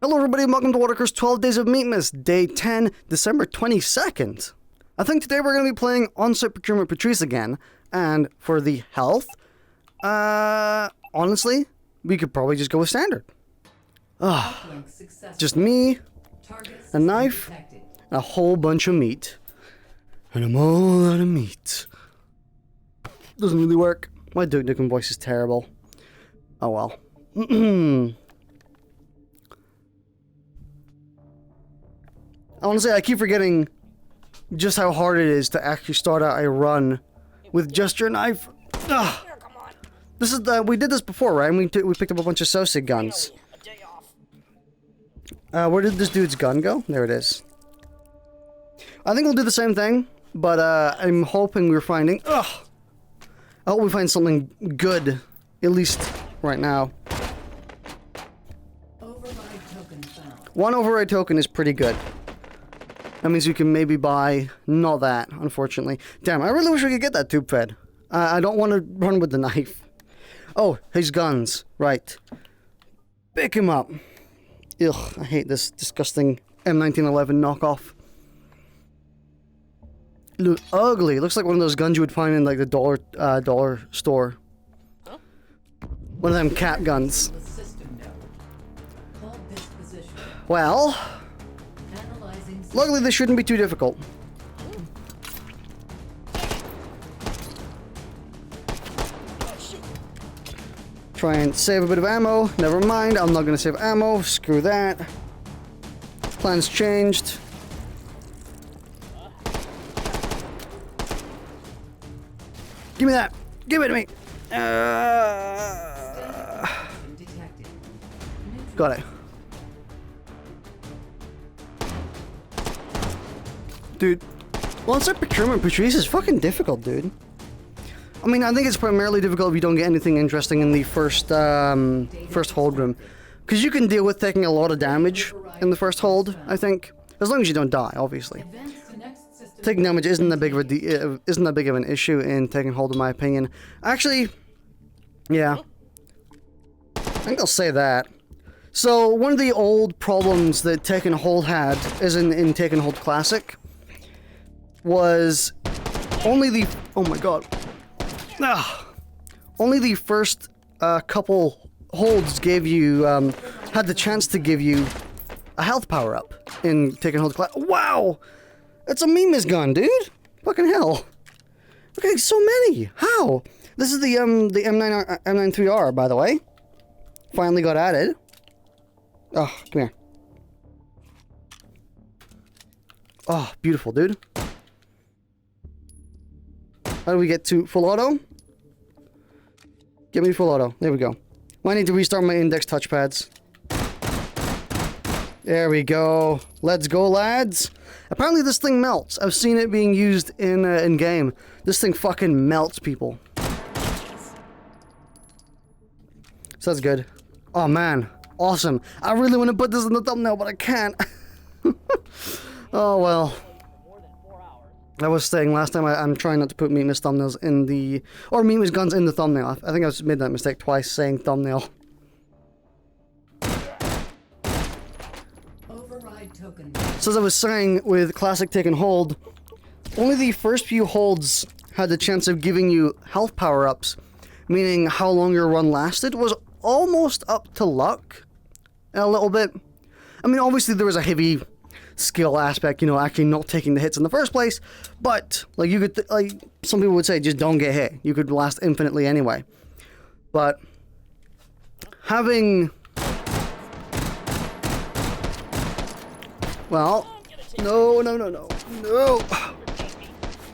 Hello everybody and welcome to Waddicker's 12 Days of Meatmas, Day 10, December 22nd. I think today we're going to be playing On-Site Procurement Patrice again, and for the health, honestly, we could probably just go with standard. Just me, a knife, and a whole bunch of meat. And I'm all out of meat. Doesn't really work. My Duke Nukem voice is terrible. Oh well. Honestly, I keep forgetting just how hard it is to actually start out a run with just your knife. Ugh. This is we did this before, right? And we picked up a bunch of Sosig guns. Where did this dude's gun go? There it is. I think we'll do the same thing, but I'm hoping we're finding. Ugh. I hope we find something good, at least right now. Override token found. One override token is pretty good. That means you can maybe buy... Not that, unfortunately. Damn, I really wish we could get that tube fed. I don't want to run with the knife. Oh, his guns. Right. Pick him up. Ugh, I hate this disgusting M1911 knockoff. Look ugly. It looks like one of those guns you would find in like the dollar store. Huh? One of them cat guns. The system node. Hold this position. Well... Analyzing system. Luckily, this shouldn't be too difficult. Try and save a bit of ammo. Never mind, I'm not going to save ammo. Screw that. Plans changed. Give me that. Give it to me. Detected. Got it. Dude, On-Site Procurement Patrice is fucking difficult, dude. I mean, I think it's primarily difficult if you don't get anything interesting in the first hold room. Because you can deal with taking a lot of damage in the first hold, I think. As long as you don't die, obviously. Advance to next system. Taking damage isn't that big of an issue in taking hold, in my opinion. Actually, yeah. I think I'll say that. So, one of the old problems that Taken Hold had, is in Taken Hold Classic, was only the... Oh my god. Only the first couple holds gave you, had the chance to give you a health power-up in Taken Hold Classic. Wow! It's a Meatmas gun, dude! Fucking hell. Okay, so many! How? This is the M93R, by the way. Finally got added. Oh, come here. Oh, beautiful, dude. How do we get to full auto? Get me full auto. There we go. Well, I need to restart my index touchpads. There we go. Let's go, lads. Apparently this thing melts. I've seen it being used in game. This thing fucking melts people. So that's good. Oh man, awesome. I really want to put this in the thumbnail, but I can't. Oh well. I was saying last time I'm trying not to put Meatmas thumbnails in the... Or Meatmas guns in the thumbnail. I think I've made that mistake twice saying thumbnail. Override token. So as I was saying, with Classic Take and Hold, only the first few holds had the chance of giving you health power-ups, meaning how long your run lasted was almost up to luck. A little bit. I mean, obviously there was a heavy skill aspect, you know, actually not taking the hits in the first place, but like you could like some people would say just don't get hit. You could last infinitely anyway. But having no.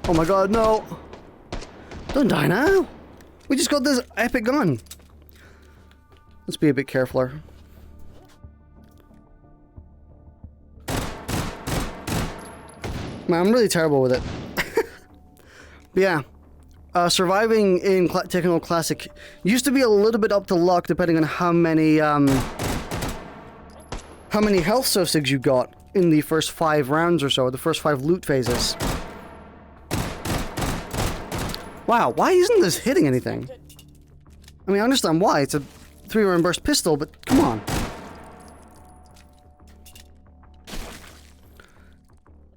Oh my god, no. Don't die now. We just got this epic gun. Let's be a bit carefuler. Man, I'm really terrible with it. But yeah, surviving in Taken Hold Classic used to be a little bit up to luck, depending on how many health Sosigs you got in the first 5 rounds or so, the first 5 loot phases. Wow, why isn't this hitting anything? I mean, I understand why. It's a 3-round burst pistol, but come on.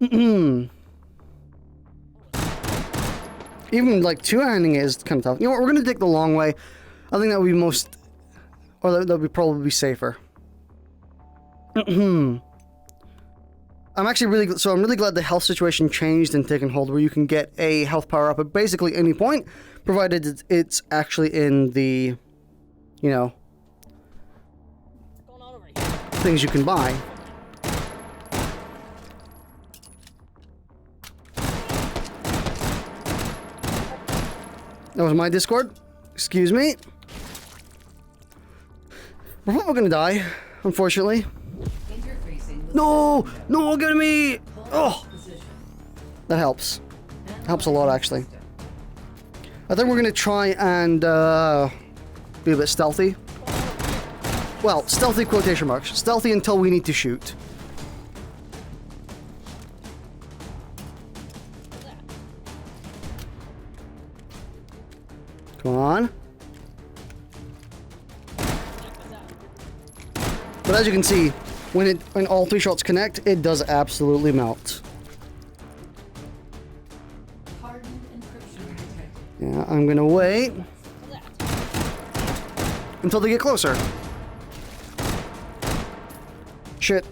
Even like two-handing it is kind of tough. You know what? We're gonna take the long way. I think that would be most, or that would probably be safer. I'm actually I'm really glad the health situation changed in Taken Hold, where you can get a health power up at basically any point, provided it's actually in the, you know, things you can buy. That was my Discord. Excuse me. We're probably gonna die, unfortunately. No! No, get me! Oh! That helps. Helps a lot, actually. I think we're gonna try and be a bit stealthy. Well, stealthy quotation marks. Stealthy until we need to shoot. Come on. But as you can see, when all three shots connect, it does absolutely melt. Yeah, I'm gonna wait until they get closer. Shit.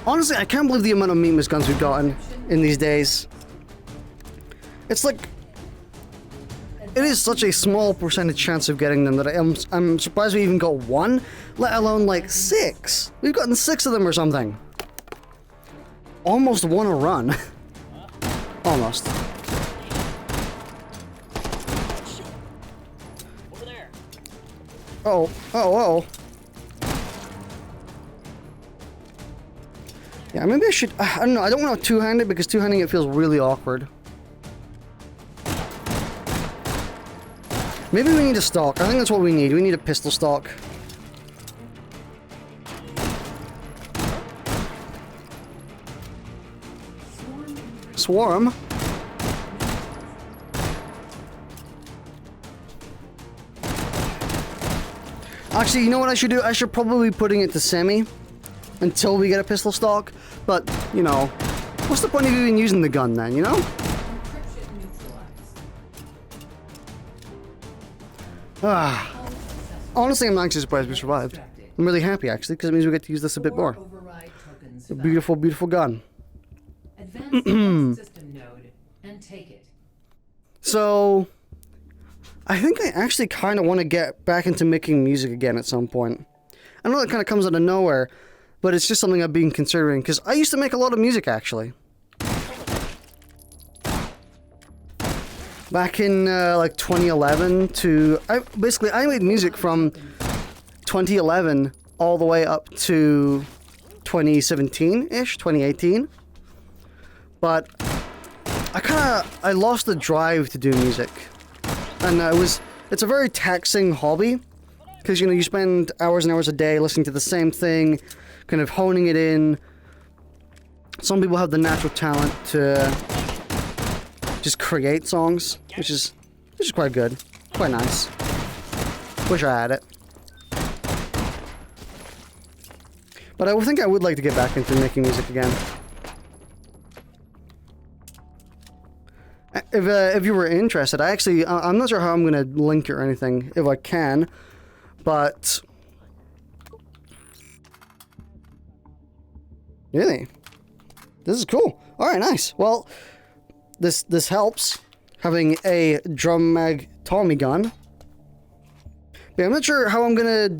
Honestly, I can't believe the amount of Meatmas guns we've gotten in these days. It's like, it is such a small percentage chance of getting them that I'm surprised we even got one, let alone like 6. We've gotten 6 of them or something. Almost won a run. Almost. Oh, oh. Yeah, maybe I should, I don't know, I don't want to two-handed because two-handing it feels really awkward. Maybe we need a stock. I think that's what we need. We need a pistol stock. Swarm? Actually, you know what I should do? I should probably be putting it to semi until we get a pistol stock. But, you know, what's the point of even using the gun then, you know? Honestly, I'm actually surprised we survived. I'm really happy, actually, because it means we get to use this a bit more. A beautiful, beautiful gun. So, I think I actually kind of want to get back into making music again at some point. I know that kind of comes out of nowhere, but it's just something I've been considering, because I used to make a lot of music, actually. Back in, like, 2011 to... I made music from 2011 all the way up to 2017-ish, 2018. But I lost the drive to do music. And it's a very taxing hobby. Because, you know, you spend hours and hours a day listening to the same thing, kind of honing it in. Some people have the natural talent to just create songs, which is quite good, quite nice. Wish I had it. But I think I would like to get back into making music again. If you were interested, I'm not sure how I'm gonna link it or anything, if I can, but really, this is cool. All right, nice. Well, this helps having a drum mag Tommy gun. Yeah, I'm not sure how I'm gonna.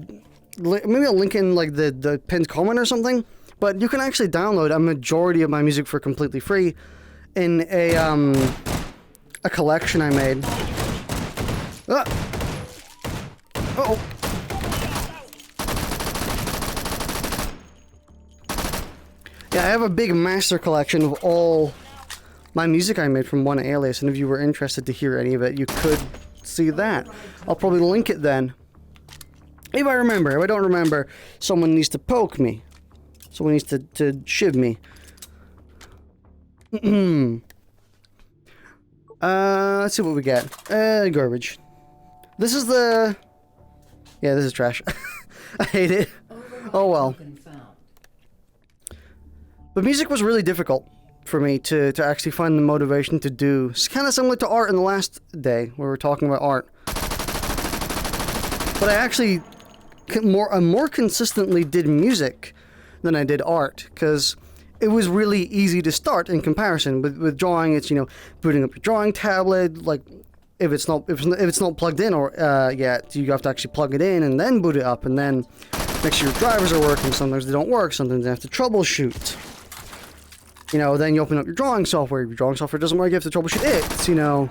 Maybe I'll link in like the pinned comment or something. But you can actually download a majority of my music for completely free in a collection I made. Uh-oh. Yeah, I have a big master collection of all my music I made from one alias, and if you were interested to hear any of it, you could see that. I'll probably link it then. If I remember. If I don't remember, someone needs to poke me. Someone needs to shiv me. Let's see what we get. Garbage. This is the... Yeah, this is trash. I hate it. Oh well. Token found. But music was really difficult for me to actually find the motivation to do. It's kind of similar to art in the last day, where we were talking about art. But I actually more consistently did music than I did art, because it was really easy to start in comparison. With drawing, it's, you know, booting up your drawing tablet. Like, if it's not plugged in or yet, you have to actually plug it in and then boot it up, and then make sure your drivers are working. Sometimes they don't work. Sometimes you have to troubleshoot. You know, then you open up your drawing software. If your drawing software doesn't work, you have to troubleshoot it. You know,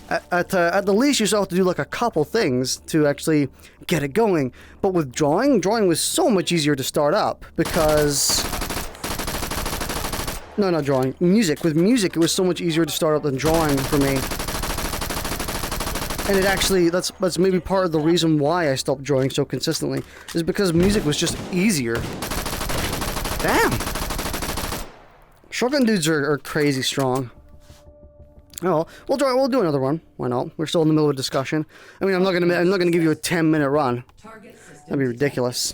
at the least, you still have to do like a couple things to actually get it going. But with drawing was so much easier to start up because... No, not drawing. Music. With music, it was so much easier to start up than drawing for me. And it actually, that's maybe part of the reason why I stopped drawing so consistently, is because music was just easier. Damn! Shotgun dudes are crazy strong. Oh, we'll do another one. Why not? We're still in the middle of a discussion. I mean, I'm not gonna give you a 10-minute run. That'd be ridiculous.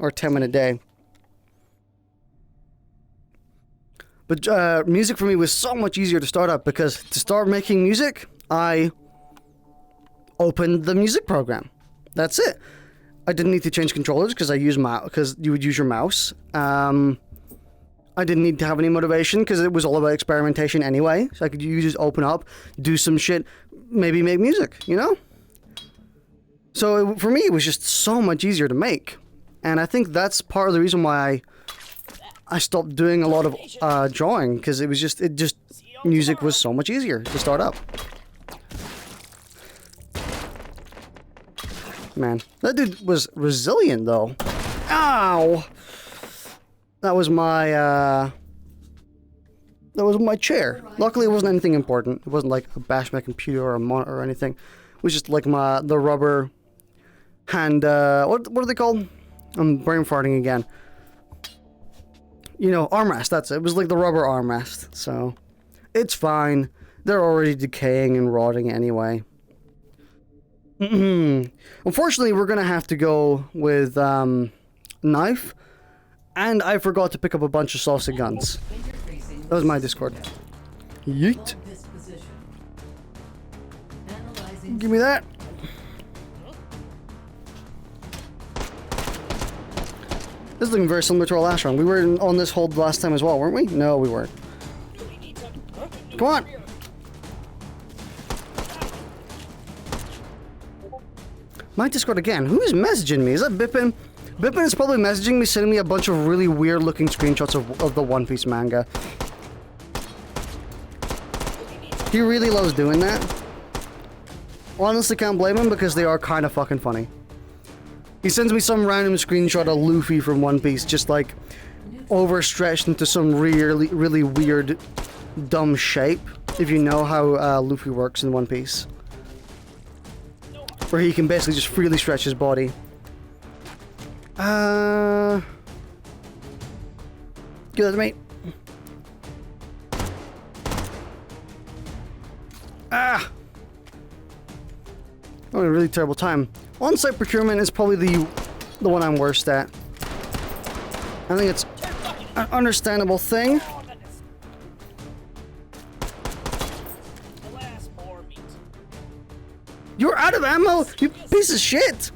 Or a 10-minute day. But music for me was so much easier to start up, because to start making music, I opened the music program. That's it. I didn't need to change controllers because you would use your mouse. I didn't need to have any motivation because it was all about experimentation anyway. So I could just open up, do some shit, maybe make music, you know? So for me, it was just so much easier to make. And I think that's part of the reason why I stopped doing a lot of drawing, because music was so much easier to start up. Man, that dude was resilient though. Ow! That was my chair. Luckily, it wasn't anything important. It wasn't like a bash my computer or a monitor or anything. It was just like the rubber hand. What are they called? I'm brain farting again. You know, armrest. That's it. It was like the rubber armrest. So it's fine. They're already decaying and rotting anyway. Unfortunately, we're gonna have to go with knife, and I forgot to pick up a bunch of salsa guns. That was my Discord. Yeet. Give me that. This is looking very similar to our last run. We were on this hold last time as well, weren't we? No, we weren't. Come on. My Discord again. Who is messaging me? Is that Bippin? Bippin is probably messaging me, sending me a bunch of really weird looking screenshots of the One Piece manga. He really loves doing that. Honestly, can't blame him, because they are kind of fucking funny. He sends me some random screenshot of Luffy from One Piece, just like overstretched into some really, really weird, dumb shape. If you know how Luffy works in One Piece. Where he can basically just freely stretch his body. Give that to me. Ah! I'm having a really terrible time. On-site procurement is probably the one I'm worst at. I think it's an understandable thing. You're out of ammo, you piece of shit!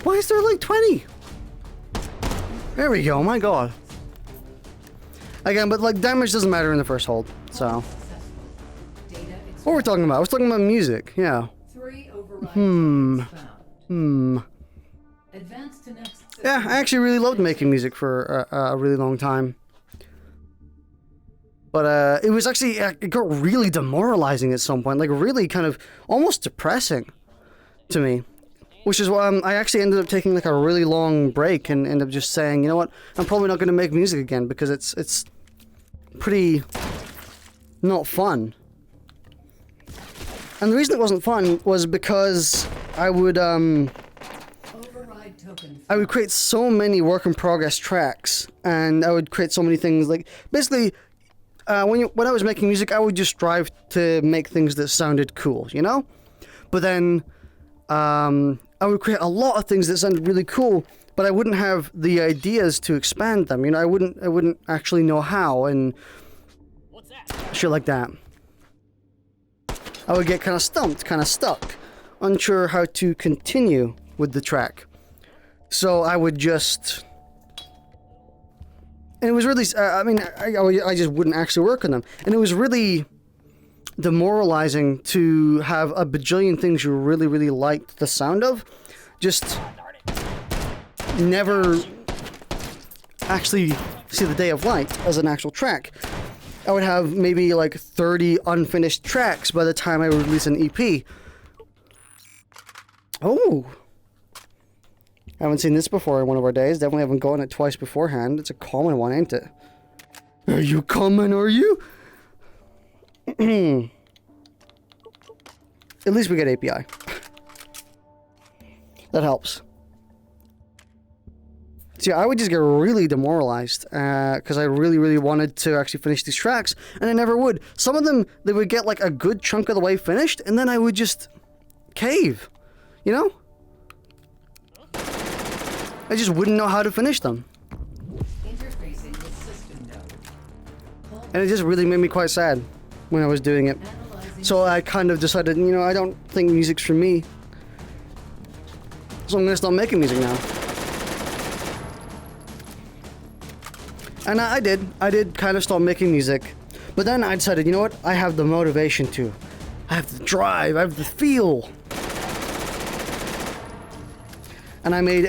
Why is there like 20? There we go, my god. Again, but like damage doesn't matter in the first hold, so. What were we talking about? I was talking about music, yeah. Yeah, I actually really loved making music for a really long time. But it was actually, it got really demoralizing at some point, like really kind of almost depressing to me. Which is why I actually ended up taking like a really long break and ended up just saying, you know what, I'm probably not going to make music again because it's pretty not fun. And the reason it wasn't fun was because I would create so many work in progress tracks, and I would create so many things, like basically when I was making music, I would just strive to make things that sounded cool, you know? But then I would create a lot of things that sounded really cool, but I wouldn't have the ideas to expand them. You know, I wouldn't actually know how and shit like that. I would get kind of stumped, kind of stuck, unsure how to continue with the track. So I would just... And it was really... I mean, I just wouldn't actually work on them. And it was really demoralizing to have a bajillion things you really, really liked the sound of. Just never actually see the day of light as an actual track. I would have maybe like 30 unfinished tracks by the time I would release an EP. Oh! I haven't seen this before in one of our days. Definitely haven't gotten it twice beforehand. It's a common one, ain't it? Are you coming, are you? At least we get API. That helps. See, I would just get really demoralized because I really, really wanted to actually finish these tracks, and I never would. Some of them, they would get like a good chunk of the way finished, and then I would just cave, you know? I just wouldn't know how to finish them. Interfacing with system node. And it just really made me quite sad when I was doing it. So I kind of decided, you know, I don't think music's for me. So I'm gonna start making music now. And I did kind of start making music. But then I decided, you know what? I have the motivation to. I have the drive, I have the feel. And I made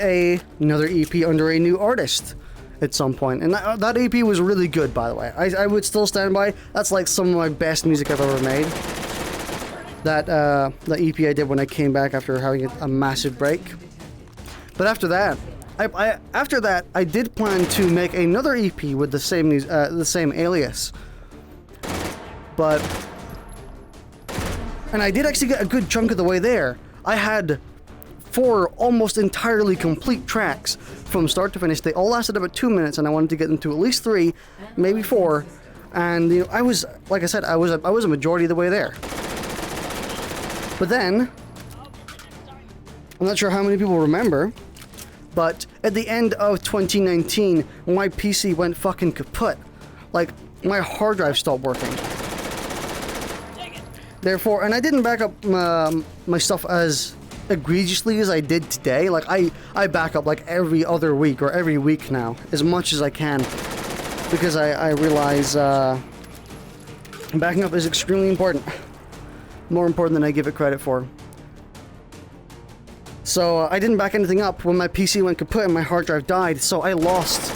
another EP under a new artist at some point. And that EP was really good, by the way. I would still stand by. That's like some of my best music I've ever made. That the EP I did when I came back after having a massive break. But after that, I did plan to make another EP with the same alias. And I did actually get a good chunk of the way there. I had 4 almost entirely complete tracks from start to finish. They all lasted about 2 minutes, and I wanted to get them to at least 3, maybe 4. And you know, I was, like I said, I was a majority of the way there. But then, I'm not sure how many people remember, but at the end of 2019, my PC went fucking kaput. Like, my hard drive stopped working. Therefore, and I didn't back up my stuff as egregiously as I did today. Like, I back up like every other week or every week now, as much as I can, because I realize backing up is extremely important. More important than I give it credit for. So I didn't back anything up when my PC went kaput and my hard drive died, so I lost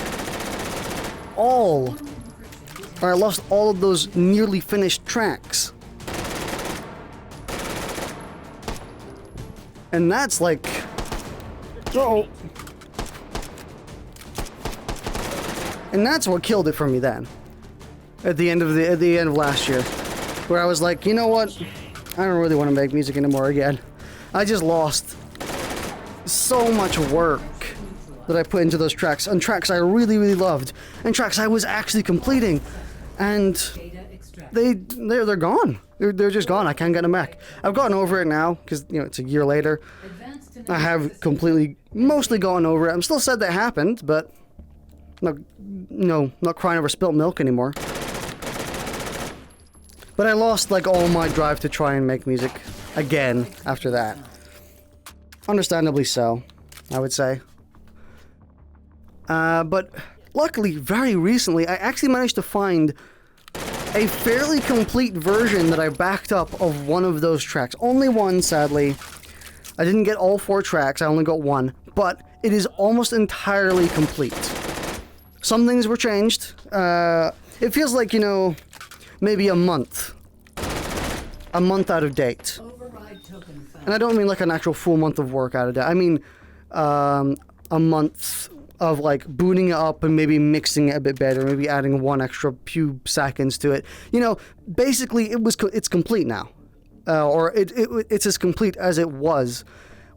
all of those nearly finished tracks. And that's like, oh. And that's what killed it for me then. At the end of last year, where I was like, you know what? I don't really want to make music anymore again. I just lost so much work that I put into those tracks, and tracks I really, really loved, and tracks I was actually completing, and they're gone. They're just gone. I can't get them back. I've gotten over it now because, you know, it's a year later. I have mostly gotten over it. I'm still sad that happened, but not crying over spilt milk anymore. But I lost like all my drive to try and make music again after that. Understandably so, I would say. But luckily, very recently, I actually managed to find a fairly complete version that I backed up of one of those tracks. Only one, sadly. I didn't get all 4 tracks, I only got 1. But it is almost entirely complete. Some things were changed. It feels like, you know, maybe a month out of date. And I don't mean like an actual full month of work out of date. I mean a month of like booting it up and maybe mixing it a bit better, maybe adding 1 extra few seconds to it. You know, basically it's complete now. Or it's as complete as it was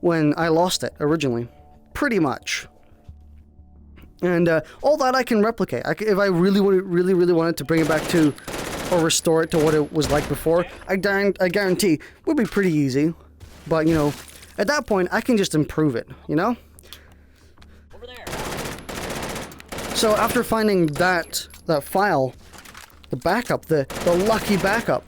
when I lost it originally. Pretty much. And all that I can replicate. If I really wanted to bring it back to, or restore it to what it was like before, I guarantee it would be pretty easy. But, you know, at that point, I can just improve it, you know? Over there. So after finding that file, the backup, the lucky backup,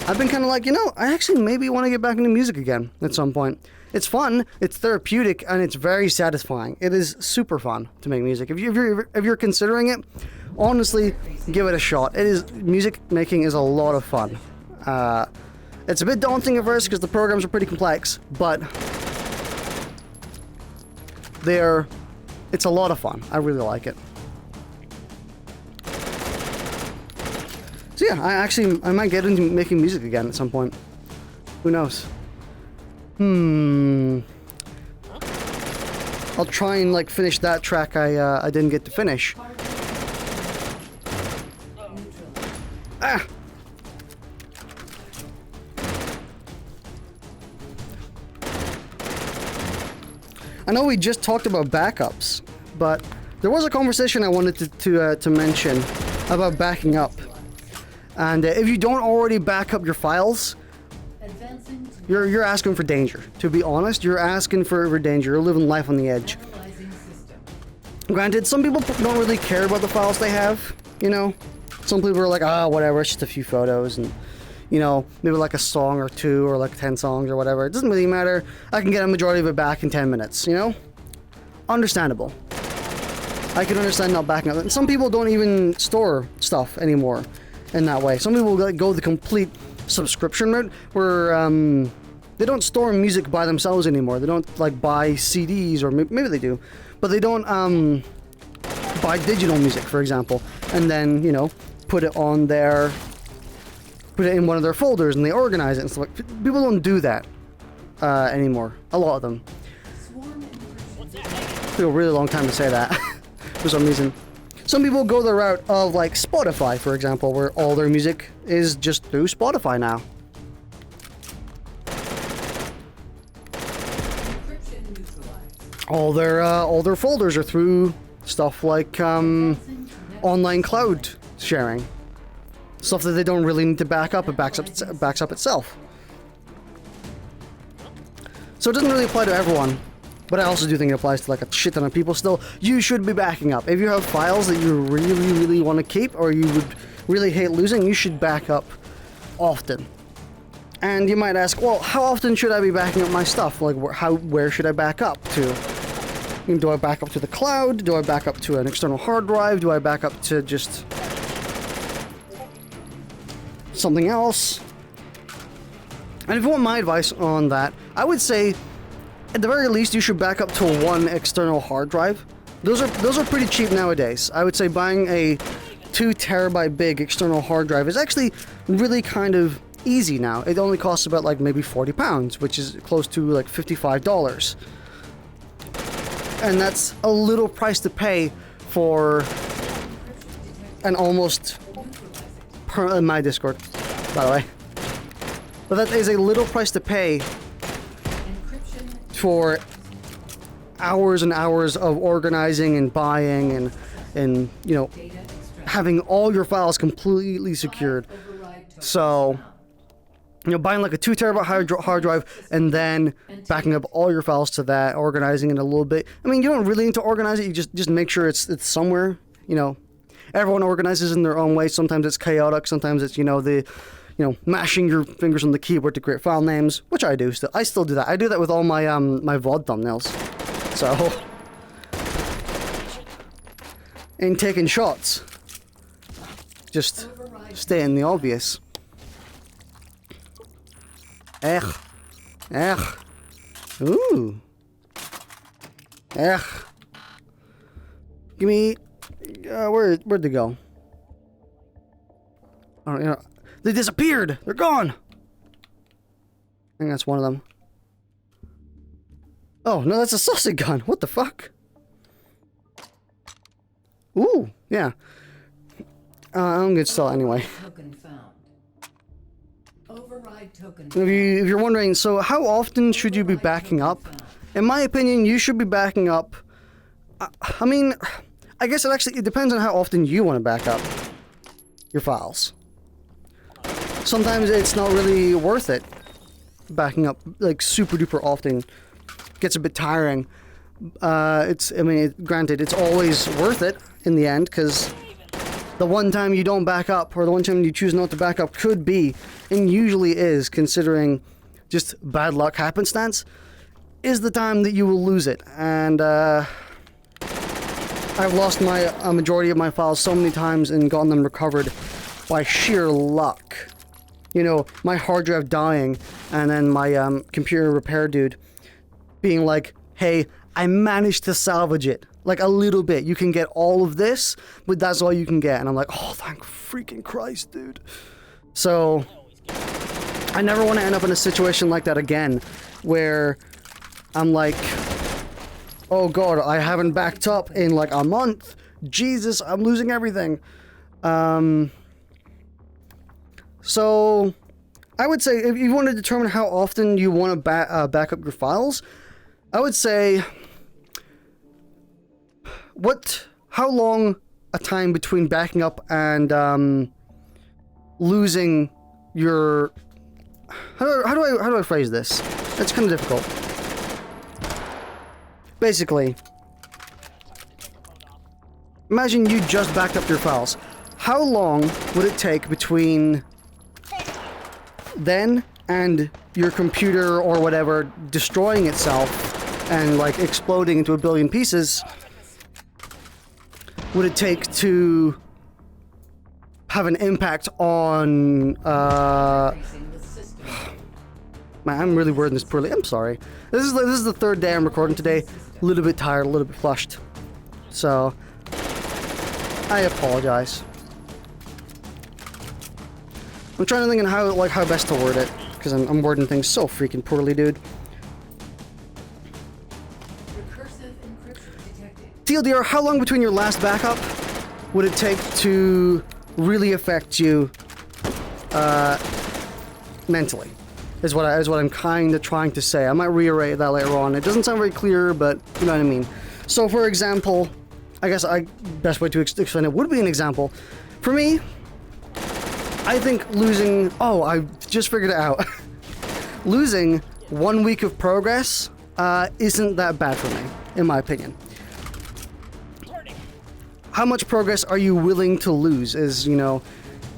I've been kind of like, you know, I actually maybe want to get back into music again at some point. It's fun, it's therapeutic, and it's very satisfying. It is super fun to make music. If you're considering it, honestly, give it a shot. Music making is a lot of fun. It's a bit daunting at first because the programs are pretty complex, but it's a lot of fun. I really like it. So yeah, I might get into making music again at some point. Who knows? I'll try and like finish that track I didn't get to finish. Ah! I know we just talked about backups, but there was a conversation I wanted to mention about backing up. And if you don't already back up your files, you're asking for danger. To be honest, you're asking for danger. You're living life on the edge. Granted, some people don't really care about the files they have, you know? Some people are like, ah, whatever, it's just a few photos and, you know, maybe like a song or two or like 10 songs or whatever. It doesn't really matter. I can get a majority of it back in 10 minutes, you know? Understandable. I can understand not backing up. And some people don't even store stuff anymore in that way. Some people like, go the complete subscription route where they don't store music by themselves anymore. They don't like buy CDs, or maybe they do, but they don't buy digital music, for example, and then, you know, put it in one of their folders and they organize it and stuff. People don't do that anymore. A lot of them. It took a really long time to say that for some reason. Some people go the route of like Spotify, for example, where all their music is just through Spotify now. All their folders are through stuff like online cloud sharing, stuff that they don't really need to back up. It backs up itself. So it doesn't really apply to everyone. But I also do think it applies to like a shit ton of people still. You should be backing up. If you have files that you really want to keep, or you would really hate losing, you should back up often. And you might ask, well, how often should I be backing up my stuff? Like, where should I back up to? Do I back up to the cloud? Do I back up to an external hard drive? Do I back up to just something else? And if you want my advice on that, I would say, at the very least, you should back up to one external hard drive. Those are pretty cheap nowadays. I would say buying a 2 terabyte big external hard drive is actually really kind of easy now. It only costs about like maybe £40, which is close to like $55. And that's a little price to pay for an almost in my Discord, by the way. But that is a little price to pay for hours and hours of organizing and buying and you know, having all your files completely secured. So, you know, buying like a 2 terabyte hard drive and then backing up all your files to that, organizing it a little bit. I mean, you don't really need to organize it. You just make sure it's somewhere. You know, everyone organizes in their own way. Sometimes it's chaotic. Sometimes it's, you know, mashing your fingers on the keyboard to create file names, which I do still. I still do that. I do that with all my my VOD thumbnails. So, and taking shots, just stating the obvious. Ooh. Give me. Where'd they go? Oh, you know. They disappeared! They're gone! I think that's one of them. Oh, no, that's a sausage gun. What the fuck? Ooh, yeah. I'm gonna sell it anyway. Token found. Override token. If you're wondering, so how often should you be backing up? In my opinion, you should be backing up I mean, I guess it depends on how often you want to back up your files. Sometimes it's not really worth it. Backing up like super duper often gets a bit tiring. Granted, it's always worth it in the end, because the one time you don't back up, or the one time you choose not to back up, could be, and usually is, considering just bad luck happenstance, is the time that you will lose it. And I've lost a majority of my files so many times and gotten them recovered by sheer luck. You know, my hard drive dying, and then my computer repair dude being like, hey, I managed to salvage it. Like, a little bit. You can get all of this, but that's all you can get. And I'm like, oh, thank freaking Christ, dude. So, I never want to end up in a situation like that again, where I'm like, oh god, I haven't backed up in like a month. Jesus, I'm losing everything. So, I would say, if you want to determine how often you want to back up your files, I would say, how long a time between backing up and losing your, how do I phrase this? It's kind of difficult. Basically, imagine you just backed up your files. How long would it take between then and your computer or whatever destroying itself and like exploding into a billion pieces would it take to have an impact on man, I'm really wording this poorly. I'm sorry. This is the third day I'm recording today. A little bit tired, a little bit flushed. So I apologize. I'm trying to think on how best to word it, because I'm wording things so freaking poorly, dude. TLDR, how long between your last backup would it take to really affect you mentally? Is what I'm kind of trying to say. I might reiterate that later on. It doesn't sound very clear, but you know what I mean. So, for example, I guess best way to explain it would be an example. For me, I think losing... Oh, I just figured it out. Losing 1 week of progress isn't that bad for me, in my opinion. How much progress are you willing to lose is, you know,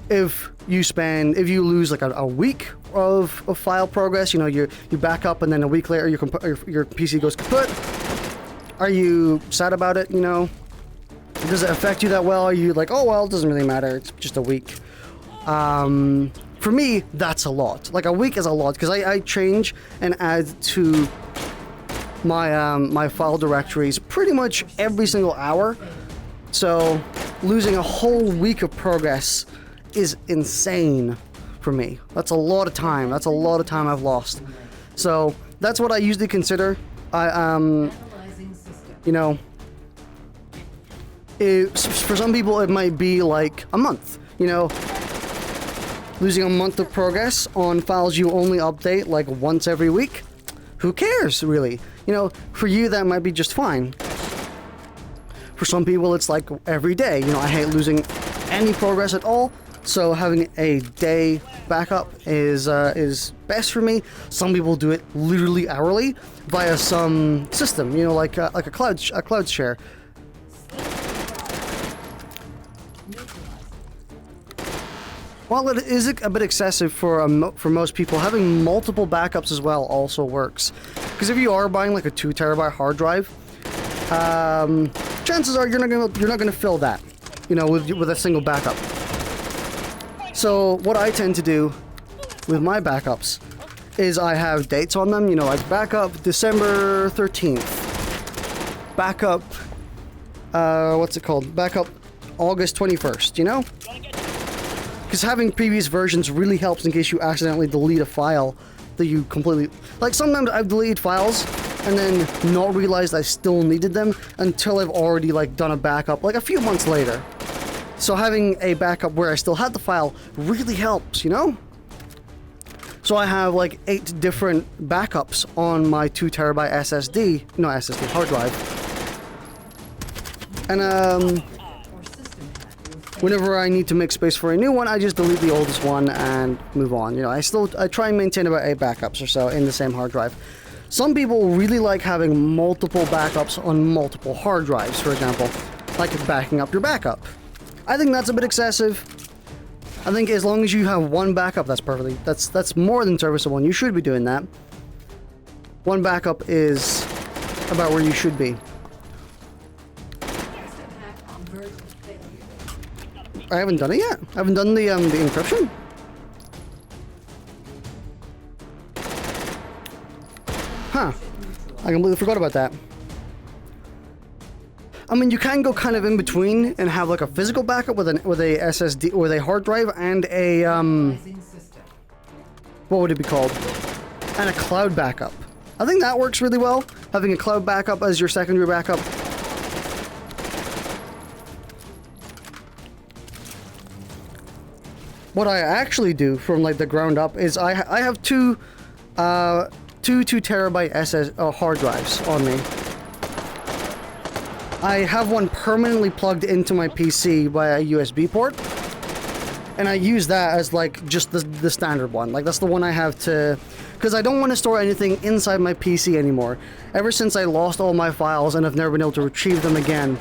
if you lose like a week of file progress, you know, you back up and then a week later your PC goes kaput. Are you sad about it, you know? Does it affect you that well? Are you like, oh well, it doesn't really matter, it's just a week? For me, that's a lot. Like, a week is a lot, because I change and add to my my file directories pretty much every single hour. So losing a whole week of progress is insane for me. That's a lot of time. That's a lot of time I've lost. So that's what I usually consider. You know, for some people it might be like a month. You know, losing a month of progress on files you only update like once every week. Who cares, really? You know, for you that might be just fine. For some people it's like every day. You know, I hate losing any progress at all. So having a day backup is best for me. Some people do it literally hourly via some system, you know, like a cloud share. While it is a bit excessive for most people, having multiple backups as well also works. Because if you are buying like a 2 terabyte hard drive, chances are you're not gonna fill that, you know, with a single backup. So what I tend to do with my backups is I have dates on them, you know, like backup December 13th, backup, what's it called? Backup August 21st, you know? Because having previous versions really helps in case you accidentally delete a file that you completely... Like, sometimes I've deleted files and then not realized I still needed them until I've already, like, done a backup, like, a few months later. So having a backup where I still had the file really helps, you know? So I have like 8 different backups on my 2 terabyte SSD hard drive. And whenever I need to make space for a new one, I just delete the oldest one and move on. You know, I try and maintain about 8 backups or so in the same hard drive. Some people really like having multiple backups on multiple hard drives, for example, like backing up your backup. I think that's a bit excessive. I think as long as you have one backup, that's more than serviceable, and you should be doing that. One backup is about where you should be. I haven't done it yet. I haven't done the encryption. Huh. I completely forgot about that. I mean, you can go kind of in between and have like a physical backup with a SSD, with a hard drive and a what would it be called? And a cloud backup. I think that works really well. Having a cloud backup as your secondary backup. What I actually do from like the ground up is I have two 2 terabyte hard drives on me. I have one permanently plugged into my PC via a USB port, and I use that as like just the standard one. Like that's the one I have to, because I don't want to store anything inside my PC anymore. Ever since I lost all my files and I've never been able to retrieve them again,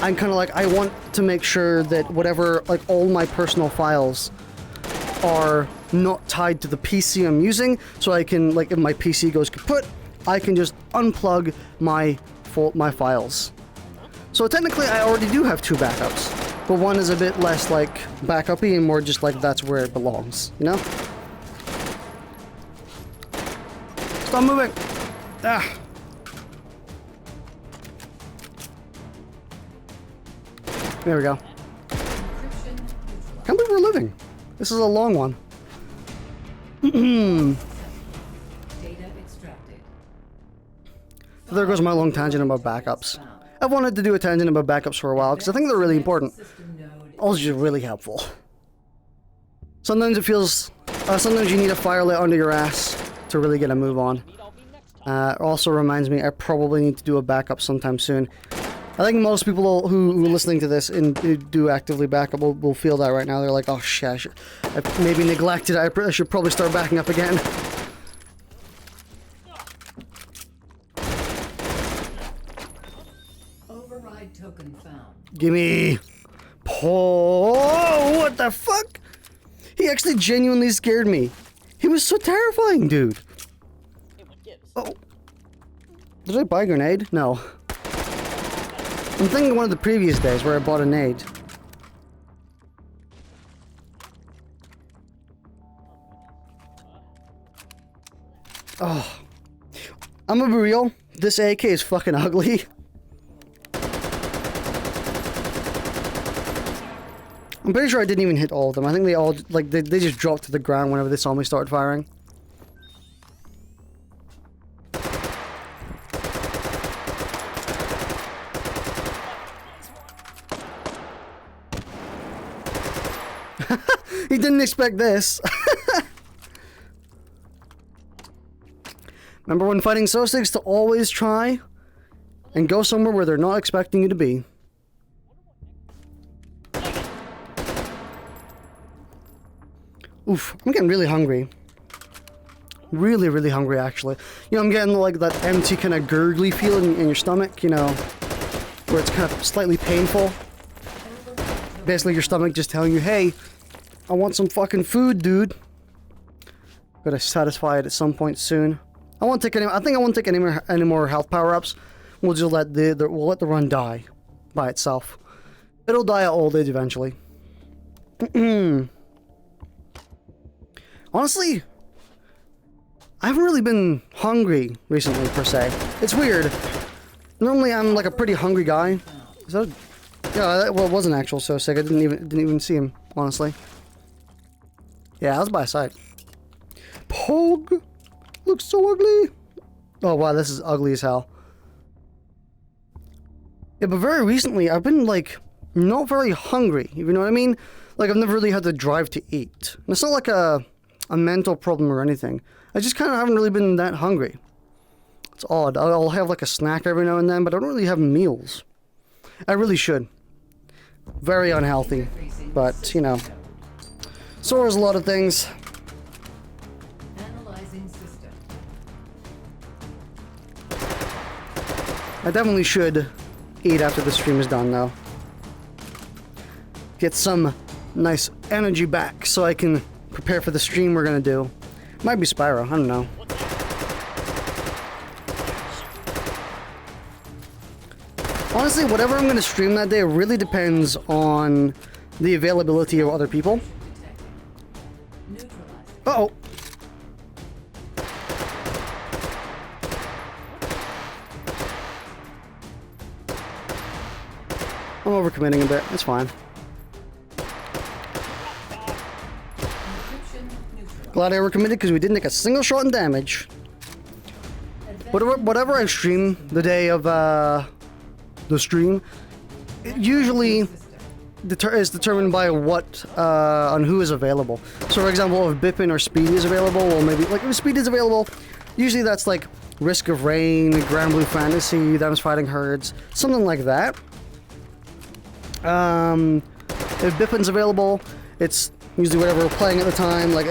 I'm kind of like, I want to make sure that whatever, like all my personal files are not tied to the PC I'm using, so I can, like if my PC goes kaput, I can just unplug my files. So technically I already do have 2 backups, but one is a bit less like backup-y and more just like that's where it belongs, you know? Stop moving! Ah! There we go. Can't believe we're living. This is a long one. Data extracted. So there goes my long tangent about backups. I've wanted to do a tangent about backups for a while because I think they're really important. Also just really helpful. Sometimes it feels... sometimes you need a fire lit under your ass to really get a move on. It also reminds me I probably need to do a backup sometime soon. I think most people who are listening to this and who do actively backup will feel that right now. They're like, oh shit, I maybe neglected it. I should probably start backing up again. Override token found. Gimme! Oh, what the fuck? He actually genuinely scared me. He was so terrifying, dude. Oh. Did I buy a grenade? No. I'm thinking of one of the previous days where I bought a nade. Oh. I'm gonna be real. This AK is fucking ugly. I'm pretty sure I didn't even hit all of them. I think they all, like, they just dropped to the ground whenever they saw me start firing. He didn't expect this. Remember when fighting Sosigs to always try and go somewhere where they're not expecting you to be. Oof, I'm getting really hungry. Really, really hungry, actually. You know, I'm getting like that empty kind of gurgly feeling in your stomach, you know, where it's kind of slightly painful. Basically, your stomach just telling you, hey, I want some fucking food, dude. Gotta satisfy it at some point soon. I won't take any. I think I won't take any more health power-ups. We'll just let we'll let the run die by itself. It'll die at old age eventually. Honestly, I haven't really been hungry recently per se. It's weird. Normally I'm like a pretty hungry guy. Is that? Yeah, well, it was an actual Sosig. I didn't even see him, honestly. Yeah, I was by side. Pog looks so ugly. Oh wow, this is ugly as hell. Yeah, but very recently I've been like not very hungry. You know what I mean? Like I've never really had the drive to eat. And it's not like a mental problem or anything. I just kind of haven't really been that hungry. It's odd. I'll have like a snack every now and then, but I don't really have meals. I really should. Very unhealthy. But, you know. So is a lot of things. Analyzing system. I definitely should eat after the stream is done, though. Get some nice energy back so I can prepare for the stream we're gonna do. Might be Spyro, I don't know. Honestly, whatever I'm gonna stream that day really depends on the availability of other people. Uh-oh. I'm overcommitting a bit, it's fine. Glad I overcommitted because we didn't take a single shot in damage. Whatever I stream the day of the stream, it usually is determined by what on who is available. So for example, if Bippin or Speedy is available, or maybe like if Speedy is available, usually that's like Risk of Rain, Granblue Fantasy, Them's Fightin Herds, something like that. If Bippin's available, it's usually whatever we're playing at the time. Like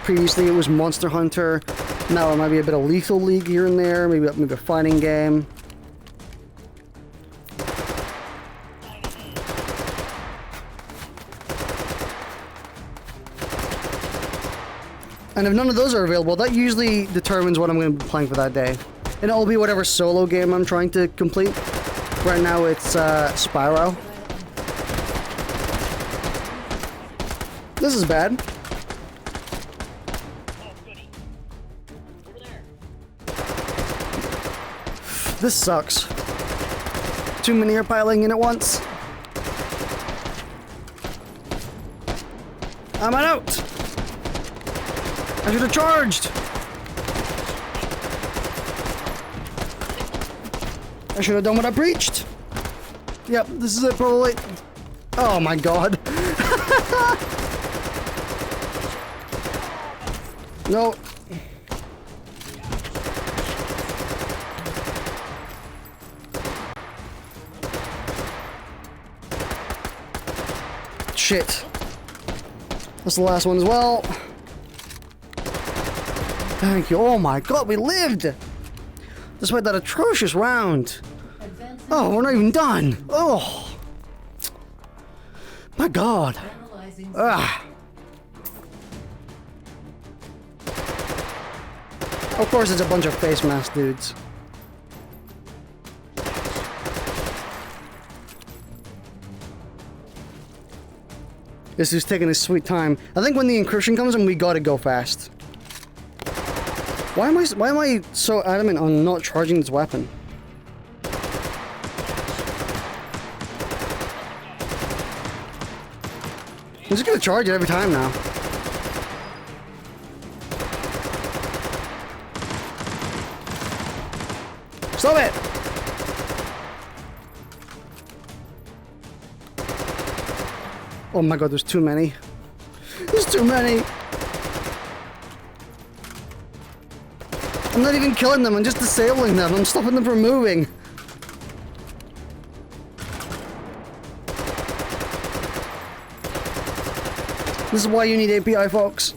previously it was Monster Hunter, now it might be a bit of Lethal League here and there, maybe a fighting game. And if none of those are available, that usually determines what I'm going to be playing for that day. And it'll be whatever solo game I'm trying to complete. Right now it's Spyro. This is bad. This sucks. Too many are piling in at once. I'm out! I should have charged! I should have done what I preached! Yep, this is it probably. Oh my god. No. Shit. That's the last one as well. Thank you. Oh my god, we lived! Despite that atrocious round. Oh, we're not even done. Oh. My god. Ah. Of course it's a bunch of face mask dudes. This is taking his sweet time. I think when the encryption comes in, we gotta go fast. Why am I so adamant on not charging this weapon? I'm just gonna charge it every time now. Stop it! Oh my god, there's too many. There's too many! I'm not even killing them, I'm just disabling them. I'm stopping them from moving. This is why you need API, folks.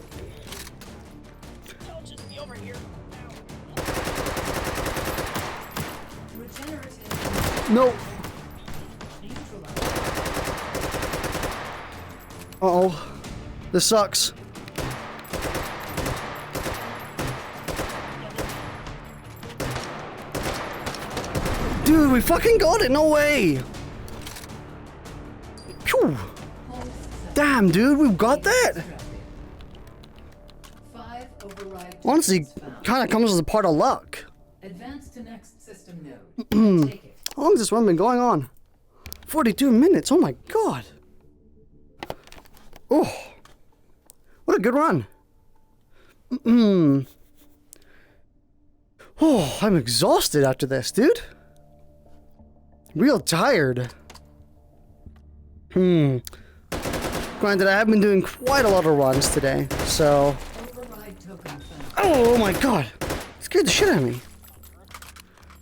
No. Uh-oh. This sucks. Dude, we fucking got it! No way! Phew! Damn, dude, we've got that! Honestly, kind of comes as a part of luck. Advance to next system node. Take it. How long has this run been going on? 42 minutes, oh my god! Oh! What a good run! Oh, I'm exhausted after this, dude! Real tired. Granted, I have been doing quite a lot of runs today, so... Oh my god! It scared the shit out of me.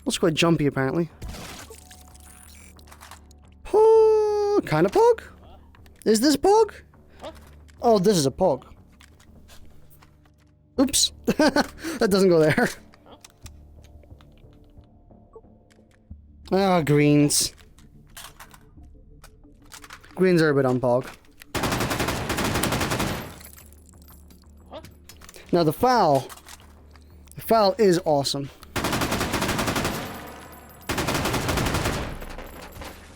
It's quite jumpy, apparently. kind of pog? Is this pog? Oh, this is a pog. Oops. That doesn't go there. Ah, greens. Greens are a bit on pog. Now the foul. The foul is awesome.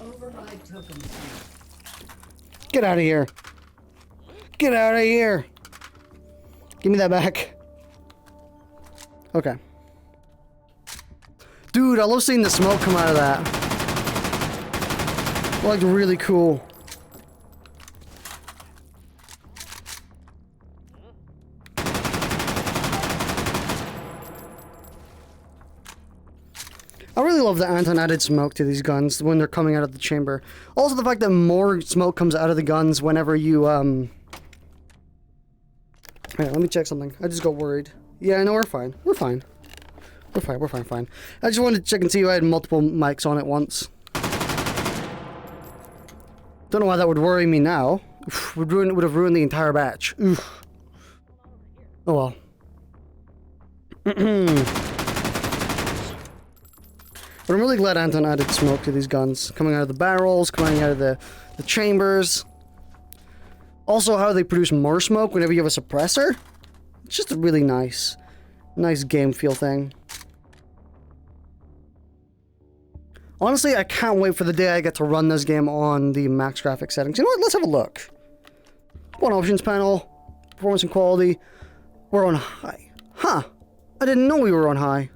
Override tokens. Get out of here. Get out of here. Give me that back. Okay. Dude, I love seeing the smoke come out of that. Like, really cool. I really love the anti-added smoke to these guns when they're coming out of the chamber. Also the fact that more smoke comes out of the guns whenever you, Hang on, let me check something. I just got worried. Yeah, no, we're fine. We're fine. We're fine. I just wanted to check and see if I had multiple mics on at once. Don't know why that would worry me now. Would have ruined the entire batch. Oof. Oh well. But I'm really glad Anton added smoke to these guns. Coming out of the barrels, coming out of the chambers. Also how they produce more smoke whenever you have a suppressor. It's just a really nice game feel thing. Honestly, I can't wait for the day I get to run this game on the max graphics settings. You know what? Let's have a look. One options panel, performance and quality. We're on high. Huh. I didn't know we were on high.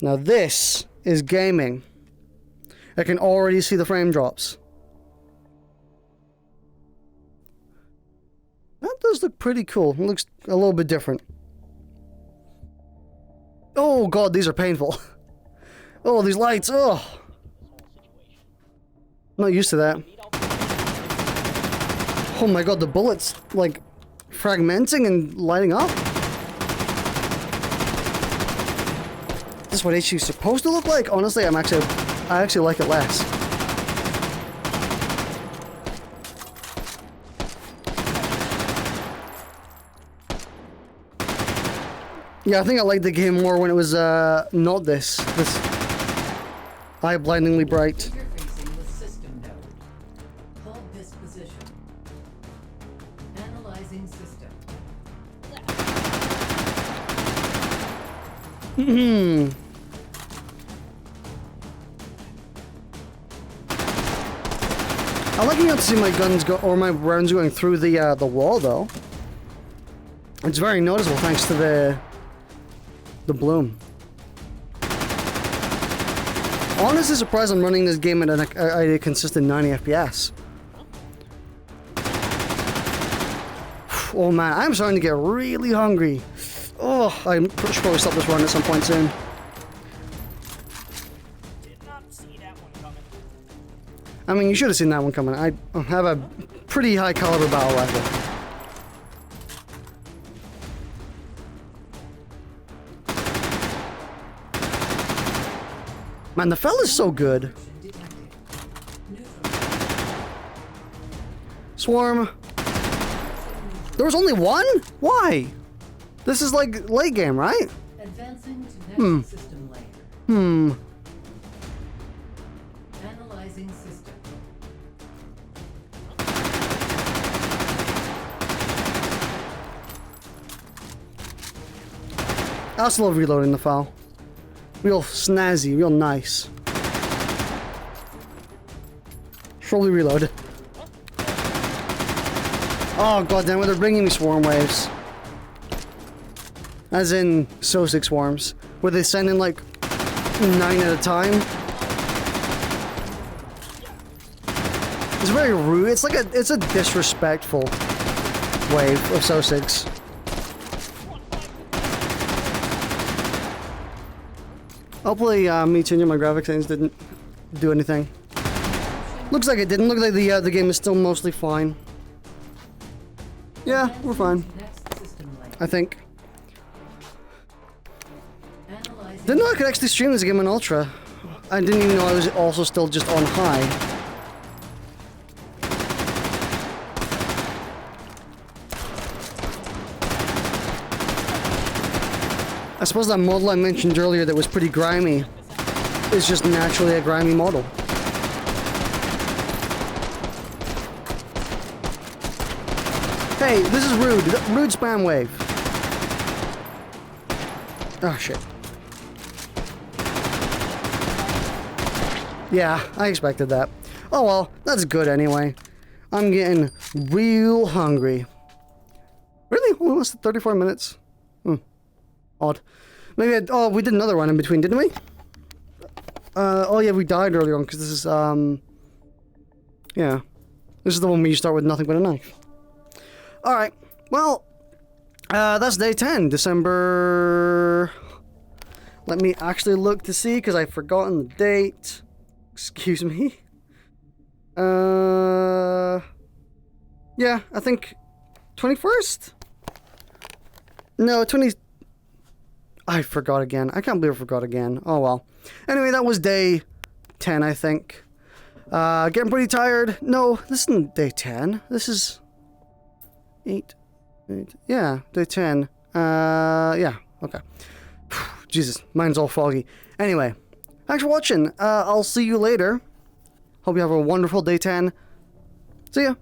Now this is gaming. I can already see the frame drops. That does look pretty cool. It looks a little bit different. Oh god, these are painful. Oh, these lights, oh. Not used to that. Oh my god, the bullets, like, fragmenting and lighting up. Is this what HQ is supposed to look like? Honestly, I actually like it less. Yeah, I think I liked the game more when it was not this eye blindingly bright. Interfacing with system node. Hold this position. Analyzing system. I like being able to see my guns go, or my rounds going through the wall though. It's very noticeable thanks to the bloom. Honestly surprised I'm running this game at a consistent 90 FPS. Oh man, I'm starting to get really hungry. Oh, I should probably stop this run at some point soon. Did not see that one coming. I mean, you should have seen that one coming. I have a pretty high caliber battle rifle. Man, the fella's so good. Swarm. There was only one? Why? This is like late game, right? Advancing to next system layer. Analyzing system. I also love reloading the file. Real snazzy, real nice. Slowly reload. Oh goddamn it, they're bringing me swarm waves. As in Sosig swarms, where they send in like 9 at a time. It's very rude. It's like it's a disrespectful wave of Sosigs. Hopefully, me changing my graphics settings didn't do anything. Looks like it didn't. Look like the game is still mostly fine. Yeah, we're fine. Next system layer. I think. Analyzing. Didn't know I could actually stream this game on Ultra. I didn't even know I was also still just on high. I suppose that model I mentioned earlier that was pretty grimy is just naturally a grimy model. Hey, this is rude. Rude spam wave. Oh, shit. Yeah, I expected that. Oh well, that's good anyway. I'm getting real hungry. Really? Only lasted 34 minutes? Odd. Maybe oh, we did another one in between, didn't we? Oh yeah, we died earlier on because this is, yeah. This is the one where you start with nothing but a knife. Alright, well, that's day 10, December... Let me actually look to see, because I've forgotten the date. Excuse me. Yeah, I think 21st? No, 20... I forgot again. I can't believe I forgot again. Oh well. Anyway, that was day 10, I think. Getting pretty tired. No, this isn't day 10. This is... 8. Yeah, day 10. Yeah, okay. Jesus, mine's all foggy. Anyway, thanks for watching. I'll see you later. Hope you have a wonderful day 10. See ya.